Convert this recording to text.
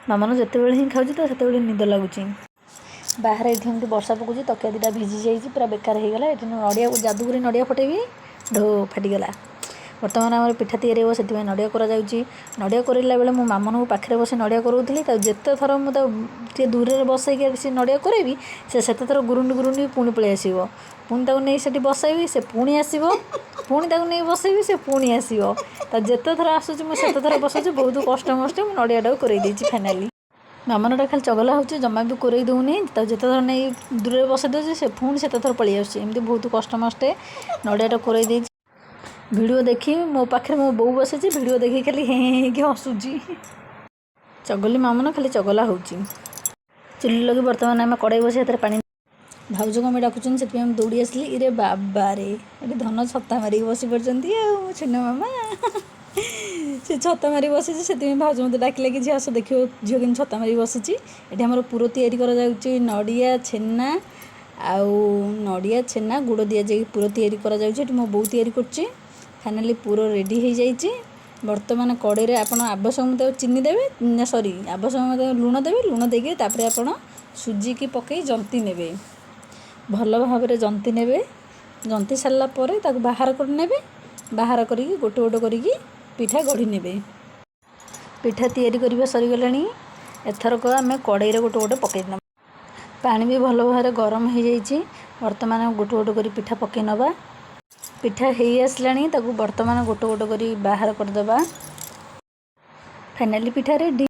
ମାମନ ଯେତେବେଳେ ହିଁ ଖାଉଛି ତ ସେତେବେଳେ ନିଦ ଲାଗୁଛି। ବାହାରେ ଏଠି ଏମିତି ବର୍ଷା ପକାଉଛି, ତକିଆ ଦୁଇଟା ଭିଜି ଯାଇଛି, ପୁରା ବେକାର ହେଇଗଲା। ଏଠି ନଡ଼ିଆ ଯାଦୁଗୁରି ନଡ଼ିଆ ଫଟେଇବି, ଢୋ ଫାଟିଗଲା। ବର୍ତ୍ତମାନ ଆମର ପିଠା ତିଆରି ହେବ, ସେଥିପାଇଁ ନଡ଼ିଆ କରାଯାଉଛି। ନଡ଼ିଆ କରାଇଲା ବେଳେ ମୁଁ ମାମନକୁ ପାଖରେ ବସି ନଡ଼ିଆ କରାଉଥିଲି। ତାକୁ ଯେତେ ଥର ମୁଁ ତାକୁ ଟିକେ ଦୂରରେ ବସେଇକି ସେ ନଡ଼ିଆ କରାଇବି, ସେ ସେତେ ଥର ଗୁରୁଣ୍ଡି ଗୁରୁଣ୍ଡି ପୁଣି ପଳେଇ ଆସିବ। ପୁଣି ତାକୁ ନେଇ ସେଠି ବସାଇବି, ସେ ପୁଣି ଆସିବ। ପୁଣି ତାକୁ ନେଇ ବସାଇବି, ସେ ପୁଣି ଆସିବ। ତା ଯେତେ ଥର ଆସୁଛି ମୁଁ ସେତେ ଥର ବସାଉଛି। ବହୁତ କଷ୍ଟମଷ୍ଟେ ମୁଁ ନଡ଼ିଆଟାକୁ କରାଇ ଦେଇଛି ଫାଇନାଲି। ମାମନଟା ଖାଲି ଚଗଲା ହେଉଛି, ଜମା ବି କରାଇ ଦେଉନି। ତାକୁ ଯେତେ ଥର ନେଇ ଦୂରରେ ବସାଇ ଦେଉଛି, ସେ ପୁଣି ସେତେ ଥର ପଳେଇ ଆସୁଛି। ଏମିତି ବହୁତ କଷ୍ଟମଷ୍ଟେ ନଡ଼ିଆଟା କରାଇ ଦେଇଛି। ଭିଡ଼ିଓ ଦେଖି ମୋ ପାଖରେ ମୋ ବୋଉ ବସିଛି, ଭିଡ଼ିଓ ଦେଖି ଖାଲି ହେଁ ହେଁ ହେଇକି ହସୁଛି। ଚଗଲି ମାମନ ଖାଲି ଚଗଲା ହେଉଛି। ଚୁଲି ଲଗି ବର୍ତ୍ତମାନ ଆମେ କଡ଼େଇ ବସି ସେଥିରେ ପାଣି, ଭାଉଜ କ'ଣ ପାଇଁ ଡାକୁଛନ୍ତି, ସେଥିପାଇଁ ମୁଁ ଦୌଡ଼ି ଆସିଲି। ଇରେ ବାବାରେ, ଏଠି ଧନ ଛତା ମାରିକି ବସି ପଡ଼ିଛନ୍ତି ଆଉ ଛିନା ମାମା। ସେ ଛତା ମାରି ବସିଛି, ସେଥିପାଇଁ ଭାଉଜ ମୋତେ ଡାକିଲେ କି ଝିଅ ଆସ ଦେଖିବ ଝିଅ କେମିତି ଛତା ମାରି ବସିଛି। ଏଠି ଆମର ପୁର ତିଆରି କରାଯାଉଛି, ନଡ଼ିଆ ଛେନା ଆଉ ନଡ଼ିଆ ଛେନା ଗୁଡ଼ ଦିଆଯାଇକି ପୁର ତିଆରି କରାଯାଉଛି। ଏଠି ମୋ ବୋଉ ତିଆରି କରୁଛି। ଫାଇନାଲି ପୁର ରେଡ଼ି ହେଇଯାଇଛି। ବର୍ତ୍ତମାନ କଡ଼େଇରେ ଆପଣ ଆବଶ୍ୟକ ମତେ ଚିନି ଦେବେ, ଆବଶ୍ୟକ ମତେ ଲୁଣ ଦେବେ। ଲୁଣ ଦେଇକି ତାପରେ ଆପଣ ସୁଜିକି ପକାଇ ଜନ୍ତି ନେବେ, ଭଲ ଭାବରେ ଜନ୍ତି ନେବେ। ଜନ୍ତି ସାରିଲା ପରେ ତାକୁ ବାହାର କରିନେବେ। ବାହାର କରିକି ଗୋଟେ ଗୋଟେ କରିକି ପିଠା ଗଢ଼ି ନେବେ। ପିଠା ତିଆରି କରିବା ସରିଗଲାଣି। ଏଥରକ ଆମେ କଡ଼େଇରେ ଗୋଟେ ଗୋଟେ ପକାଇ ନେବା। ପାଣି ବି ଭଲ ଭାବରେ ଗରମ ହେଇଯାଇଛି। ବର୍ତ୍ତମାନ ଗୋଟେ ଗୋଟେ କରି ପିଠା ପକାଇ ନେବା। ପିଠା ହେଇ ଆସିଲାଣି, ତାକୁ ବର୍ତ୍ତମାନ ଗୋଟେ ଗୋଟେ କରି ବାହାର କରିଦେବା। ଫାଇନାଲି ପିଠା ରେଡ଼ି।